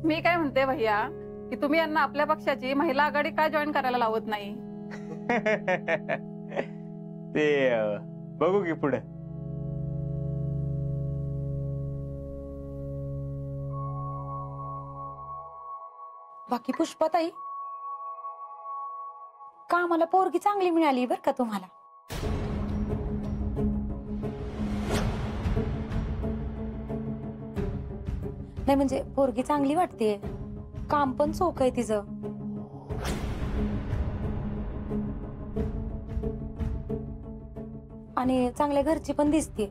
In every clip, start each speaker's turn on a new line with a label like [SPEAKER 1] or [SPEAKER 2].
[SPEAKER 1] मी काय म्हणते भैया की तुम्ही यांना आपल्या पक्षाची महिला आघाडी का जॉईन करायला लावत नाही?
[SPEAKER 2] ते बघू की पुढे.
[SPEAKER 3] बाकी पुष्पाताई, कामाला पोरगी चांगली मिळाली बर का तुम्हाला. नाही म्हणजे पोरगी चांगली वाटते, काम पण चोख आहे तिचं. आणि चांगल्या घरची पण दिसते.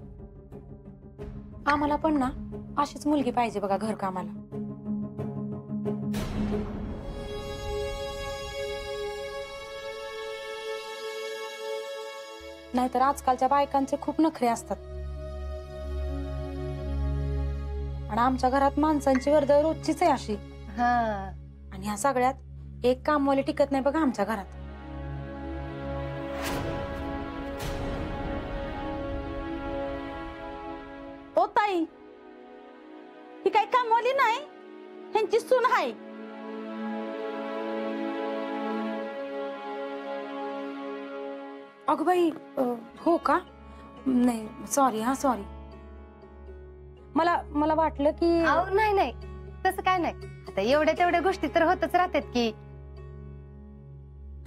[SPEAKER 3] आम्हाला पण ना अशीच मुलगी पाहिजे बघा घरकामाला. नाहीतर आजकालच्या बायकांचे खूप नखरे असतात. आणि आमच्या घरात माणसांची वर्दळ रोजचीच आहे अशी. आणि ह्या सगळ्यात एक कामवाली टिकत नाही बघा आमच्या घरात.
[SPEAKER 4] ओ ताई, ही काही कामवाली नाही, ह्यांची सून आहे.
[SPEAKER 3] अगं बाई, हो का? नाही सॉरी, हा सॉरी. मला वाटलं की
[SPEAKER 5] नाही नाही तसं काय नाही. आता एवढ्या तेवढ्या गोष्टी तर होतच राहतात की.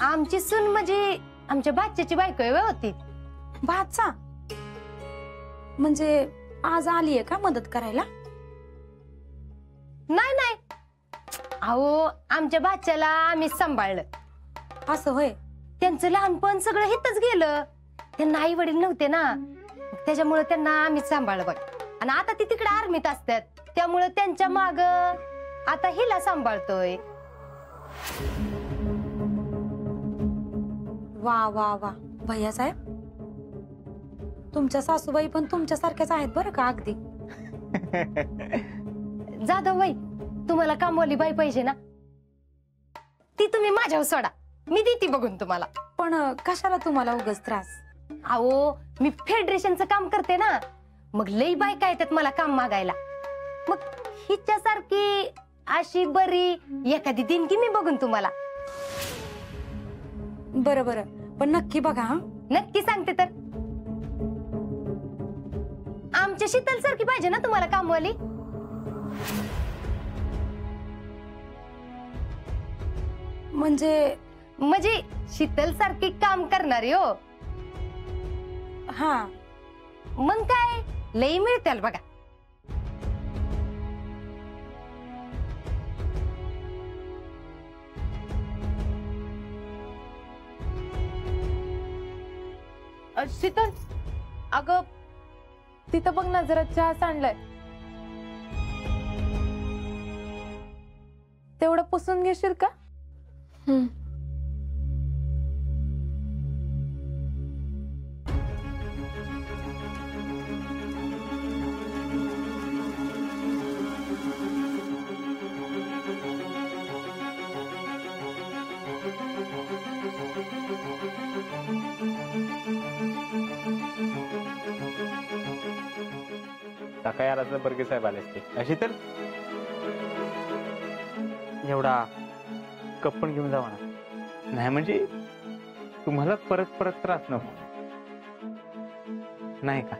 [SPEAKER 5] आमची सून म्हणजे आमच्या बाच्याची बायको होती.
[SPEAKER 3] भाचा म्हणजे आज आलीये का मदत करायला?
[SPEAKER 5] नाही नाही, अहो आमच्या बाच्याला आम्ही सांभाळलं.
[SPEAKER 3] असं होय?
[SPEAKER 5] त्यांचं लहानपण सगळं हितच गेलं. त्यांना आई वडील नव्हते ना, त्याच्यामुळे त्यांना आम्हीच सांभाळलं बघ. आणि आता ती तिकडे आर्मीत असतात, त्यामुळे त्यांच्या माग आता हिला सांभाळतोय.
[SPEAKER 3] वा वा वा भैया साहेब, तुमच्या सासूबाई पण तुमच्यासारख्याच आहेत बरं का अगदी.
[SPEAKER 5] जाधव बाई, तुम्हाला कामवाली बाई पाहिजे ना, ती तुम्ही माझ्यावर सोडा, मी देते बघून तुम्हाला.
[SPEAKER 3] पण कशाला तुम्हाला उगाच त्रास?
[SPEAKER 5] अहो मी फेडरेशनचं काम करते ना, मग लई बायका येतात मला काम मागायला. मग हिच्यासारखी अशी बरी एखादी दिन की मी बघून तुम्हाला.
[SPEAKER 3] बरं बरं, पण नक्की बघा हा.
[SPEAKER 5] नक्की सांगते तर. आमच्या शीतल सारखी पाहिजे ना तुम्हाला कामवाली. म्हणजे शीतल सारखी काम करणारी हो.
[SPEAKER 3] हा
[SPEAKER 5] मग काय लई मिळतील बघा.
[SPEAKER 6] शीतल, अगं तिथं बघ ना जरा चहा सांडलाय, तेवढं पुसून घेशील का?
[SPEAKER 2] सकाळी बर्गे साहेब आले असते अशी तर. एवढा कप पण घेऊन जावा ना, नाही म्हणजे तुम्हाला परत परत त्रास नको, नाही का?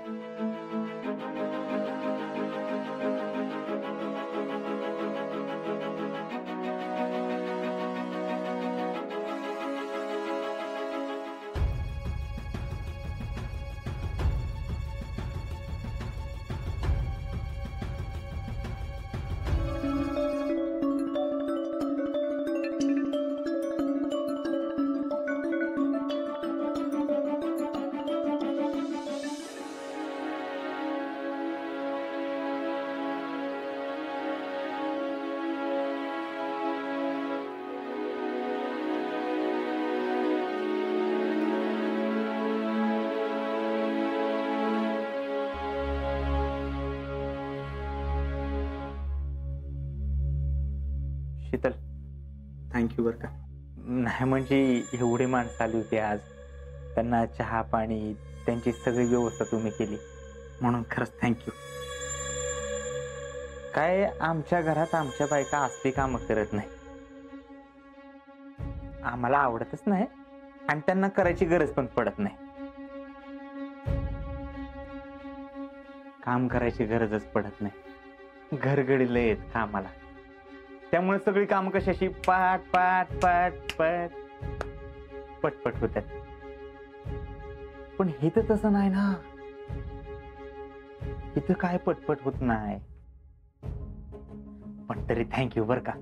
[SPEAKER 2] शीतल, थँक्यू बर का. नाही म्हणजे एवढे माणसं आली होती आज, त्यांना चहा पाणी त्यांची सगळी व्यवस्था तुम्ही केली, म्हणून खरंच थँक्यू. काय आमच्या घरात आमच्या बायका असली कामं करत नाही. आम्हाला आवडतच नाही आणि त्यांना करायची गरज पण पडत नाही. काम करायची गरजच पडत नाही. घरगडीला येत कामाला. त्यामुळे सगळी कामं कशी अशी पाट पाट पाट पाट पटपट होतात. पण इथं तसं नाही ना. इथं काय पटपट होत नाही. पण तरी थँक्यू बर का,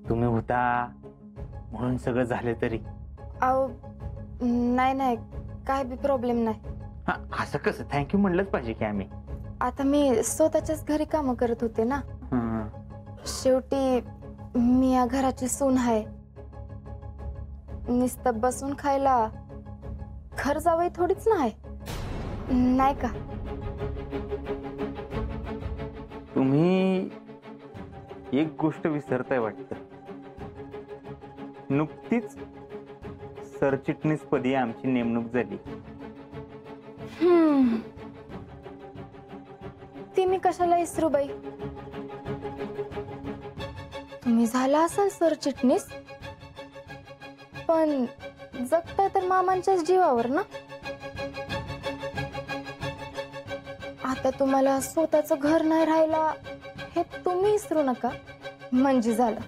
[SPEAKER 2] तुम्ही होता म्हणून सगळं झालं. तरी
[SPEAKER 7] अहो नाही नाही, काय बी प्रॉब्लेम नाही.
[SPEAKER 2] हा, असं कसं थँक्यू म्हणलंच पाहिजे की आम्ही.
[SPEAKER 7] आता मी स्वतःच्याच घरी काम करत होते ना. शेवटी मी या घराची सून आहे. नुसतं बसून खायला घर जावई थोडीच नाही का.
[SPEAKER 2] तुम्ही एक गोष्ट विसरताय वाटतं. नुकतीच सरचिटणीस पदी आमची नेमणूक झाली.
[SPEAKER 7] ती मी कशाला विसरू बाई. तुम्ही झाला असाल सरचिटणीस, पण जगताय तर मामांच्याच जीवावर ना. आता तुम्हाला स्वतःच घर नाही राहिला हे तुम्ही विसरू नका, म्हणजे झालं.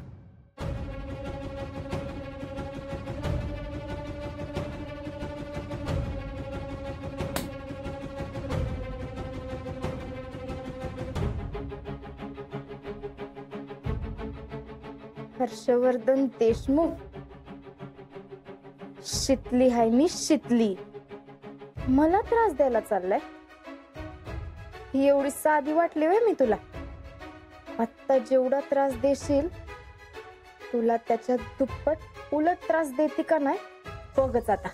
[SPEAKER 7] हर्षवर्धन देशमुख, शितली हाय मी, शितली. मला त्रास द्यायला चाललाय. ही एवढी साधी वाटली वे मी तुला. आता जेवढा त्रास देशील तुला त्याच्या दुप्पट उलट त्रास देते का नाही बघच आता.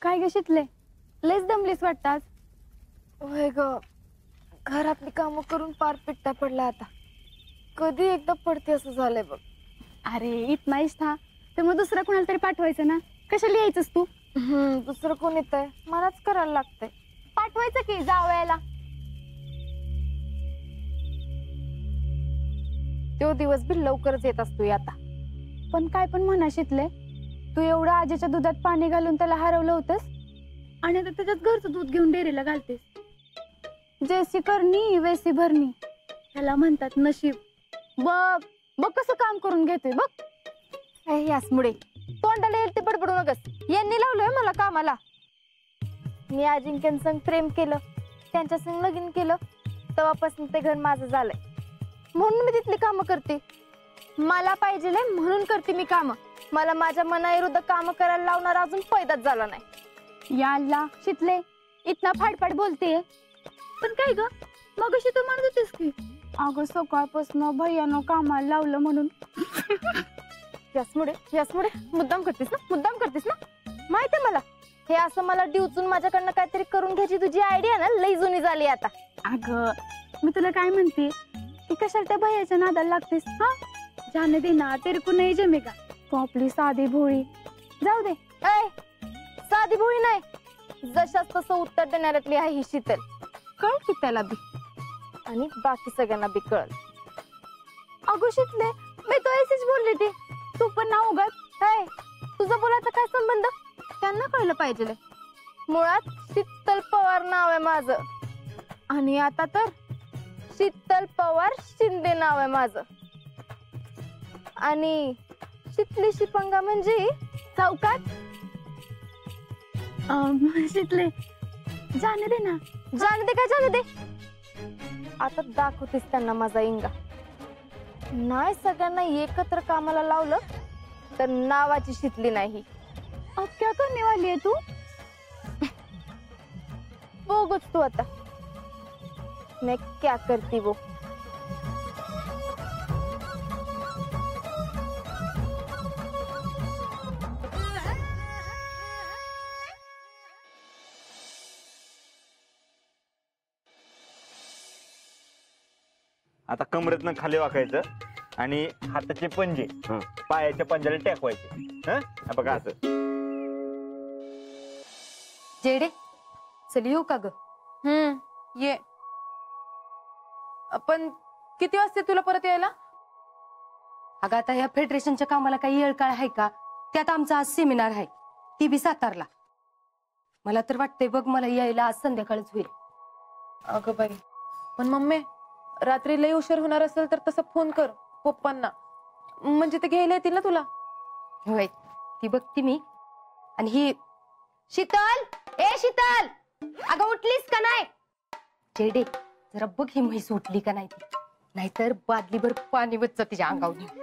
[SPEAKER 4] काय ग शितले, लयच दमलीस वाटतात.
[SPEAKER 7] होय ग, घरातली कामं करून पार पिट्टा पडला आता. कधी एकदा पडते असं झालंय बघ.
[SPEAKER 4] अरे इथ नाहीस था, तर मग दुसरा कोणाला तरी पाठवायचं ना. कशाला यायचंस तू?
[SPEAKER 7] दुसरं कोण येतंय? मलाच करायला लागतंय.
[SPEAKER 4] पाठवायचं की जावयाला.
[SPEAKER 7] तो दिवस बी लवकरच येत असतो आता.
[SPEAKER 4] पण काय पण म्हणा शितले, तू एवढं आजीच्या दुधात पाणी घालून त्याला हरवलं होतंस आणि आता त्याच्यात घरचं दूध घेऊन डेअरीला घालतेस. जैसी करणी वैसी भरणी, त्याला म्हणतात नशीब. बघ बघ कसं काम करून घेतोय बघ.
[SPEAKER 7] यासमुळे तोंडाला येईल ते बडबडू नकस. यांनी लावलंय मला कामाला. मी अजिंक्यन प्रेम केलं, त्यांच्या संग लगीन केलं, तेव्हापासून ते घर माझं झालंय. म्हणून मी तिथली कामं करते. मला पाहिजे म्हणून करते मी कामं. मला माझ्या मनाविरुद्ध कामं करायला लावणार अजून पैदाच झाला नाही.
[SPEAKER 4] या अल्ला शितले, इतना फाडफाड बोलते. पण काय ग, मग अशी तू म्हणत होतीस की अगं सकाळपासून भैयानं कामाला लावलं म्हणून.
[SPEAKER 7] यासमुळे मुद्दाम करतेस ना. माहितीये मला, हे असं मला डिवचून माझ्याकडनं काहीतरी करून घ्यायची तुझी आयडिया ना लई जुनी झाली आता.
[SPEAKER 4] अगं मी तुला काय म्हणते की कशाला त्या भैयाच्या नादाला लागतेस. हा जाने दे ना, तेरे को नाही जमेगा. तू आपली साधी भोळी जाऊ दे.
[SPEAKER 7] साधी भोळी नाही, जशाच तसं उत्तर देणाऱ्यातली आहे ही शीतल. कळ की त्याला बी आणि बाकी सगळ्यांना बी कळ.
[SPEAKER 4] अगो शितले, मी तो ऐसेच बोलले ते, तू पण ना उगाच.
[SPEAKER 7] तुझं बोलायचं काय संबंध? त्यांना कळलं पाहिजे. मुळात शीतल पवार नाव आहे माझं, आणि आता तर शीतल पवार शिंदे नाव आहे माझं. आणि शितली शिपंगा म्हणजे
[SPEAKER 4] चौकात. शितले जाणे दे ना.
[SPEAKER 7] जाणे दे काय जाणे दे. आता दाखवतेस त्यांना माझा इंगा. नाही सगळ्यांना एकत्र कामाला लावलं तर नावाची शितली नाही.
[SPEAKER 4] अब क्या करने वाली है तू?
[SPEAKER 7] बघच तू आता मैं क्या करती वो.
[SPEAKER 2] आता कमरेतनं खाली वाकायचं आणि हाताचे पंजे पायाच्या पंजाला टेकवायचे. बघा असं.
[SPEAKER 5] जेडे चल येऊ का ग?
[SPEAKER 6] ये. पण किती वाजते तुला परत यायला?
[SPEAKER 5] अगं आता या फेडरेशनच्या कामाला काही येळ काळ आहे का? त्यात आमचा आज सेमिनार आहे, ती बी सातारला. मला तर वाटतंय बघ मला यायला आज संध्याकाळच होईल.
[SPEAKER 6] अगं बाई, पण मम्मी रात्री लई उशीर होणार असेल तर तसं फोन कर पप्पांना, म्हणजे ते घ्यायला येतील ना तुला.
[SPEAKER 5] होय, ती बघती मी. आणि ही शीतल, ए शीतल, अगं उठलीस का नाही? चेडे जरा बघ ही म्हैस उठली का नाही ती, नाहीतर बादलीभर पाणी बच्च तिच्या अंगावर.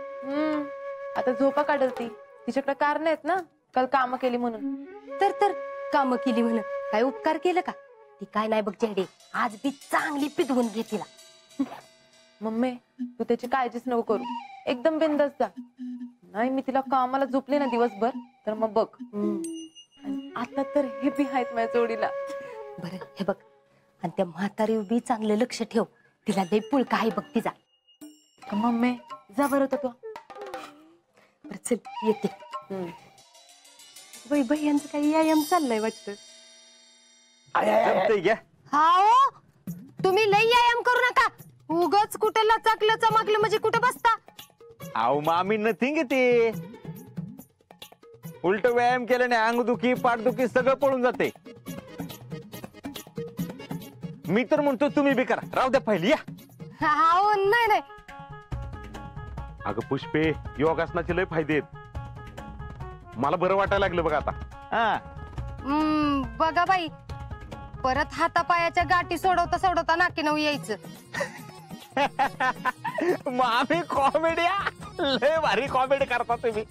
[SPEAKER 6] आता झोपा काढल ती, तिच्याकडे कारण आहेत ना काल काम केली म्हणून.
[SPEAKER 5] तर काम केली म्हणून काय उपकार केलं का? ती काय नाही बघ चेडे, आज बी चांगली पिदवून घे तिला.
[SPEAKER 6] मम्मी तू त्याची काळजीच नको करू, एकदम बिंदास जा. नाही मी तिला कामाला झोपले ना दिवसभर तर मग बघ. आणि आता तर हे बी आहेत माझ्या जोडीला.
[SPEAKER 5] बरं हे बघ, आणि त्या म्हातारी बी चांगलं लक्ष ठेव, तिला लई पुळका आहे बघ तिचा.
[SPEAKER 6] मम्मी जा बरं होता तू.
[SPEAKER 5] बरं चल येते. बाई बाई यांचं काही व्यायाम चाललाय वाटतं.
[SPEAKER 2] जमतंय घ्या.
[SPEAKER 5] हा तुम्ही लई व्यायाम करू नका, उगच कुठं लचाकलं चमकलं म्हणजे कुठं बसता.
[SPEAKER 2] अहो मामी नथिंग ते, उलट व्यायाम केल्याने अंगदुखी पाठदुखी सगळं पळून जाते. मी तर म्हणतो तुम्ही बी करा, राहू द्या पहिली या.
[SPEAKER 5] हा नाही नाही.
[SPEAKER 8] अगं पुष्पे, योगासनाचे लय फायदे आहेत. मला बरं वाटायला लागलं बघ आता.
[SPEAKER 5] बघा बाई, परत हातापायाच्या गाठी सोडवता नाकीनऊ यायचं.
[SPEAKER 2] मामी कॉमेडी, लय भारी कॉमेडी करता तुम्ही.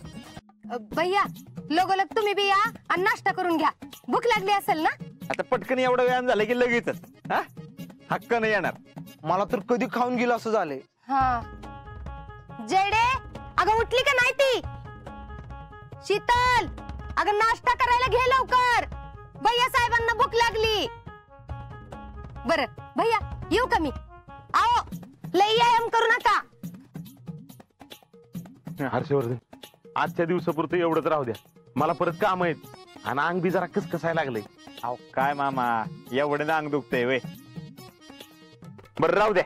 [SPEAKER 5] भैया लगोलग तुम्ही बी या आणि नाश्ता करून घ्या, भूक लागली असेल ना.
[SPEAKER 2] आता पटकन एवढा व्यायाम झाला की लगेचच हक्क नाही येणार.
[SPEAKER 9] मला तर कधी खाऊन गेलं असं झालंय.
[SPEAKER 5] हा जेडे, अगं उठली का नाही ती? शीतल, अगं नाश्ता करायला घे लवकर, भैया साहेबांना भूक लागली. बर भैया येऊ का मी? आओ लई व्यायाम करू नका.
[SPEAKER 8] हर्षवर्धन, आजच्या दिवसापुरतं एवढंच राहू द्या, मला परत काम आहेत आणि अंग बी जरा कसकसायला लागलंय.
[SPEAKER 2] अहो काय मामा, एवढं अंग दुखतंय वय. बरं राहू द्या,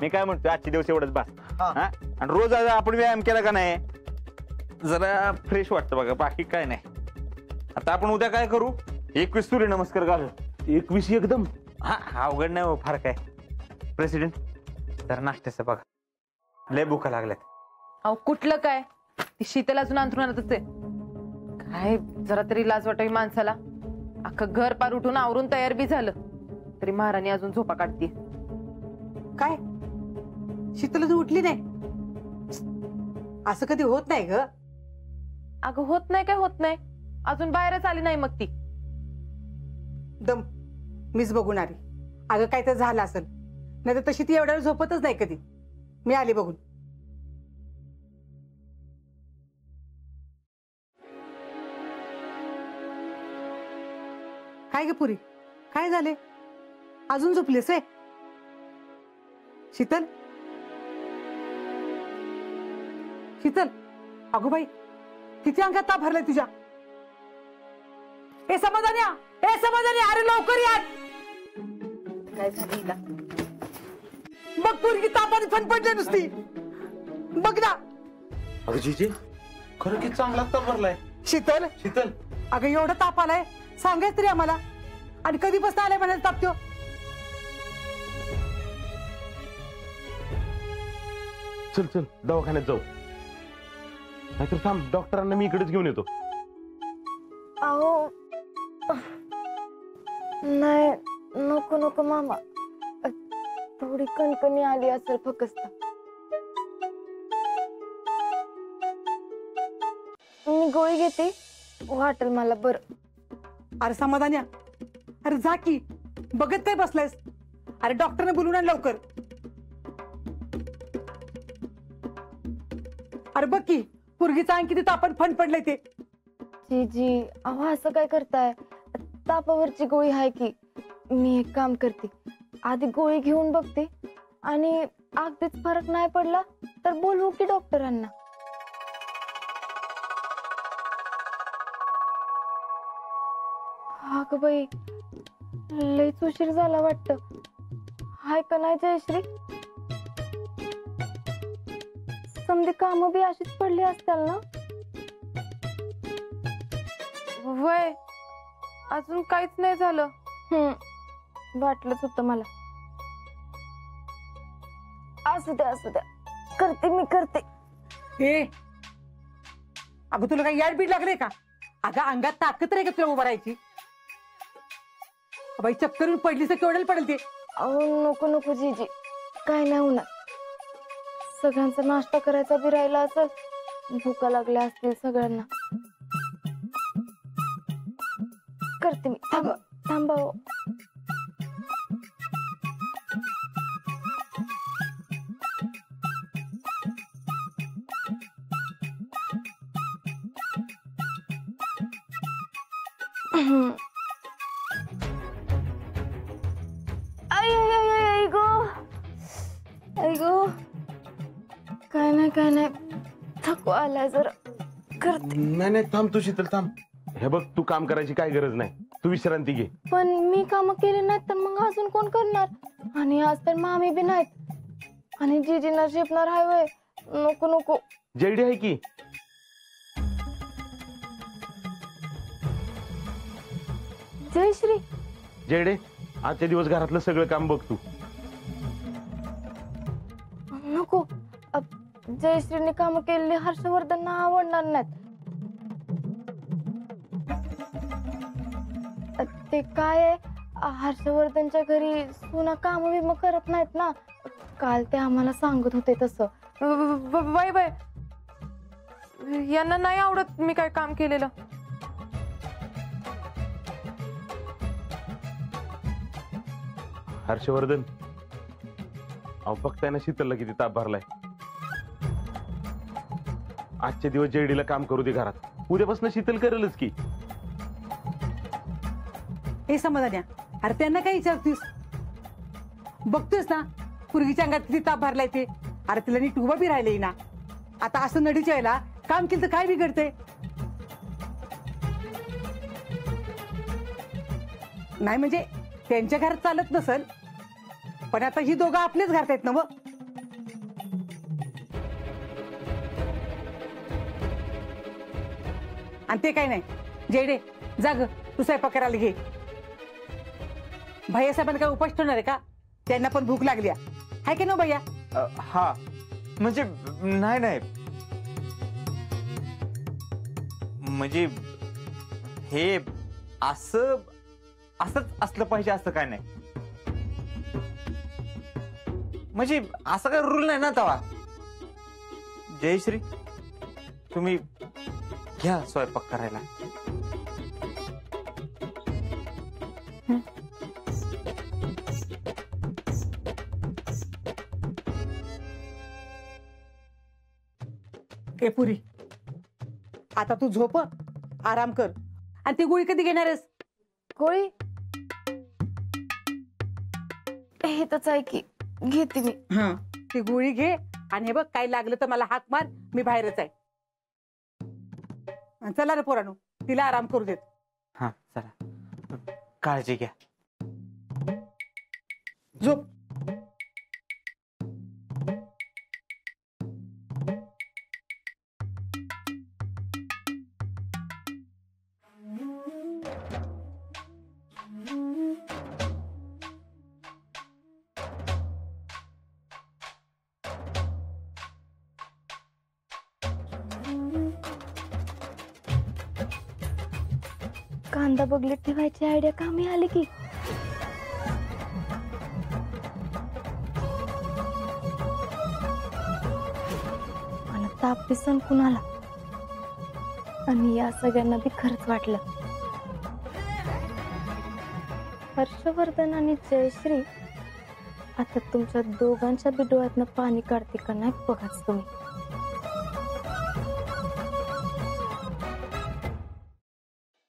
[SPEAKER 2] मी काय म्हणतो आजचे दिवस एवढंच बस. आणि रोज आपण व्यायाम केला का नाही जरा फ्रेश वाटतं बघा, बाकी काय नाही. आता आपण उद्या काय करू, 21 सूर्य नमस्कार घालू.
[SPEAKER 8] 21 एकदम?
[SPEAKER 2] हा अवघड नाही हो, फार काय. प्रेसिडेंट जरा नाश्त्याचं बघा, लय भुका लागल्यात.
[SPEAKER 6] अहो कुठलं काय, ती शीतल अजून अंथरुणातच आहे. काय जरा तरी लाज वाटावी माणसाला. अख्खं घर पार उठून आवरून तयार बी झालं तरी महाराणी अजून झोपा काढते.
[SPEAKER 10] काय शीतल तू उठली नाही? असं कधी होत नाही ग.
[SPEAKER 6] अगं होत नाही काय होत नाही, अजून बाहेरच आली नाही मग ती.
[SPEAKER 10] दम मीच बघून आली. अगं काय तर झालं असेल, नाही तर तशी ती एवढ्या वेळ झोपतच नाही कधी. मी आली बघून. काय ग पुरी, काय झाले? अजून झोपलीस आहे? शीतल, शीतल, अगो बाई किती अंगात ताप भरलाय तुझ्या. ए समाधान्या, ए समाधान्या, अरे लवकर या.
[SPEAKER 6] काय झालं हिला?
[SPEAKER 10] बघ पोरगी तापाने फणफणली नुसती, बघ ना.
[SPEAKER 8] अगं जीजी, खरं की चांगला ताप भरलाय.
[SPEAKER 10] शीतल,
[SPEAKER 8] शीतल,
[SPEAKER 10] अगं एवढा ताप आलाय सांगायच तरी आम्हाला. आणि कधीपासून आलाय म्हणायला ताप त्यो?
[SPEAKER 8] चल चल दवाखान्यात जाऊ, नाहीतर थांब डॉक्टरांना मी इकडेच घेऊन येतो.
[SPEAKER 7] अहो नाही, नको नको मामा, थोडी कणकणी आली असेल फक्त. मी गोळी घेते, वाटेल मला बरं.
[SPEAKER 10] अरे समाधान्या, अरे जा की, बघत काय बसलायस? अरे डॉक्टरने बोलून आण लवकर. अरे बघ की पोरगीचा अंग किती तापण फण पडलंय ते.
[SPEAKER 7] जी अहो असं काय करताय? तापावरची गोळी आहे की. मी एक काम करते, आधी गोळी घेऊन बघते आणि अगदीच फरक नाही पडला तर बोलवू की डॉक्टरांना. हा ग बाई, लयच उशीर झाला वाटतं. हाय का नाही जयश्री? समधी काम बी अशीच पडली असतील ना?
[SPEAKER 6] वय अजून काहीच नाही झालं.
[SPEAKER 7] वाटलंच होतं मला. असू द्या असू द्या, करते मी करते.
[SPEAKER 10] ए अगं तुला काही याड बीड लागले का? अगं अंगात ताकद रे का तुला उभं राहायची? बाई चक्करून पडली तर केवढ्याला पडेल ते?
[SPEAKER 7] अहो नको नको जीजी, काय नाही होणार. सगळ्यांचा नाश्ता करायचा बी राहिला असेल, भूका लागल्या असतील सगळ्यांना. करते मी. थांबा हो. काय नाही, थकवा आलाय जरा. करते.
[SPEAKER 8] नाही थांब तू शीतल थांब. हे बघ तू काम करायची काय गरज नाही, तू विश्रांती घे.
[SPEAKER 7] पण मी काम केली नाहीत तर मग अजून कोण करणार? आणि आज तर मामी बी नाहीत, आणि जीजीना झेपणार हाय वय. नको नको.
[SPEAKER 8] जयडी आहे की?
[SPEAKER 7] जयश्री.
[SPEAKER 8] जयडे आजच्या दिवस घरातलं सगळं काम बघ तू.
[SPEAKER 7] नको. जयश्रीने काम केलेली हर्षवर्धनना आवडणार नाहीत. ते काय हर्षवर्धनच्या घरी सुना काम बिम करत नाहीत ना. काल ते आम्हाला सांगत होते तसं.
[SPEAKER 6] बाय बाय, यांना नाही आवडत मी काय काम केलेलं.
[SPEAKER 8] हर्षवर्धन अहो बघताय ना शीतलला किती ताप भरलाय. आजचे दिवस जयडीला काम करू दे घरात, उद्यापासून शीतल करेलच की.
[SPEAKER 10] हे समाधान्या, अरे त्यांना काय विचारतीस? बघतोस ना पूर्वीच्या अंगात किती ताप भरलाय ते. अरे तिला नीट उभा बी राहिले ना. आता असं नडीच्या वेळेला काम केलं तर काय बिघडते? नाही म्हणजे त्यांच्या घरात चालत नसल, पण आता ही दोघं आपलेच घरात आहेत ना. मग आणि ते काय नाही. जेडे जाग, तू स्वयंपाक करायला घे. भैया साहेबांना काय उपास ठेवणार आहे का? त्यांना पण भूक लागली आहे की ना भैया?
[SPEAKER 2] हा म्हणजे नाही म्हणजे हे असंच असलं पाहिजे असं काय नाही. म्हणजे असं काय रूल नाही ना तवा. जयश्री तुम्ही घ्या स्वयंपाक करायला.
[SPEAKER 10] ए पुरी, आता तू झोप, आराम कर. आणि ती गोळी कधी घेणार आहेस?
[SPEAKER 7] गोळी हे तर आहे की, घेते मी.
[SPEAKER 10] ती गोळी घे आणि हे बघ काही लागलं तर मला हाक मार, मी बाहेरच आहे. चला रे पोरांनो, तिला आराम करू देत.
[SPEAKER 2] हा चला, काळजी घ्या.
[SPEAKER 10] झोप.
[SPEAKER 7] कांदा बगलीत ठेवायची आयडिया कामी आली की. आणि ताप बी संपून आला. आणि या सगळ्यांना बी खरंच वाटलं हर्षवर्धन आणि जयश्री आता तुमच्या दोघांच्या बी डोळ्यातनं पाणी काढते का नाही बघाच तुम्ही.